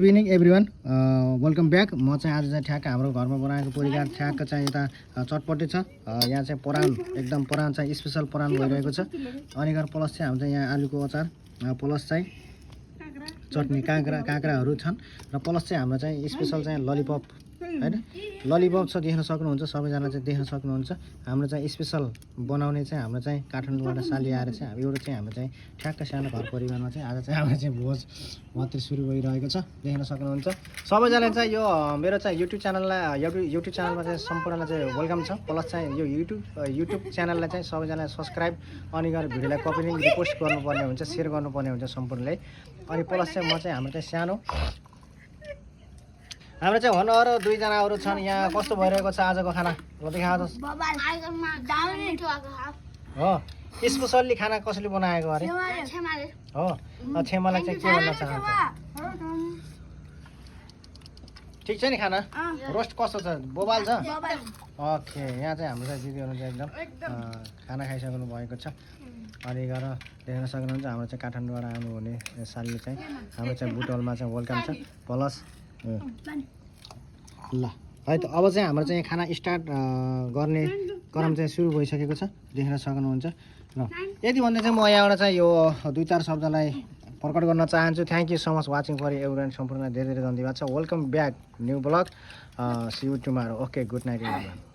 good evening everyone welcome back म चाहिँ आज चाहिँ ठ्याक्क हाम्रो घरमा बनाएको परिकार ठ्याक्क चाहिँ यता चटपटे छ यहाँ चाहिँ परान एकदम परान चाहिँ स्पेसल परान भइरहेको छ अनि घर प्लस चाहिँ हाम्रो चाहिँ यहाँ आलुको अचार प्लस चाहिँ चटनी काँक्राहरू छन् र प्लस चाहिँ हाम्रो चाहिँ स्पेसल चाहिँ ललिपप हैन ललिपप छ देख्न सक्नुहुन्छ सबैजना चाहिँ देख्न सक्नुहुन्छ हाम्रो चाहिँ स्पेसल बनाउने चाहिँ हाम्रो चाहिँ काठमाडौँबाट साली आएर चाहिँ हाम्रो एउटा चाहिँ हाम्रो चाहिँ ठ्याक्क सानो घर परिवारमा चाहिँ आज चाहिँ हाम्रो चाहिँ भोज मात्रै सुरु भइरहेको छ देख्न सक्नुहुन्छ सबैजना चाहिँ यो मेरो चाहिँ युट्युब च्यानललाई युट्युब च्यानलमा चाहिँ सम्पूर्णलाई चाहिँ वेलकम छ प्लस चाहिँ यो युट्युब च्यानललाई चाहिँ सबैजना सब्सक्राइब अनि गरेर भिडियोलाई कपी लिङ्क रिपोस्ट गर्नुपर्ने हुन्छ सेयर गर्नुपर्ने हुन्छ सम्पूर्णले अनि प्लस चाहिँ म चाहिँ हाम्रो चाहिँ सानो हाम्रो चाहिँ भन्नु दुईजना अरू छन् यहाँ कस्तो भइरहेको छ आजको खाना ल देखाओस् हो स्पेसल्ली खाना कसले बनाएको अरे हो छेमालाई चाहिँ के भन्न चाहन्छ ठिक छ नि खाना रोस्ट कस्तो छ बोबाल छ ओके यहाँ चाहिँ हाम्रो चाहिँ दिदीहरू चाहिँ एकदम खाना खाइसक्नु भएको छ अनि गएर देख्न सक्नुहुन्छ हाम्रो चाहिँ काठमाडौँबाट आउनुहुने सालले चाहिँ हाम्रो चाहिँ बुटवलमा चाहिँ वेलकम छ प्लस ल है त अब चाहिँ हाम्रो चाहिँ खाना स्टार्ट गर्ने क्रम चाहिँ सुरु भइसकेको छ देख्न सक्नुहुन्छ र यति भन्दा चाहिँ म यहाँबाट चाहिँ यो दुई चार शब्दलाई प्रकट गर्न चाहन्छु thank you so much watching for everyone सम्पूर्णलाई धेरै धेरै धन्यवाद छ welcome back new blog see you tomorrow okay good night everyone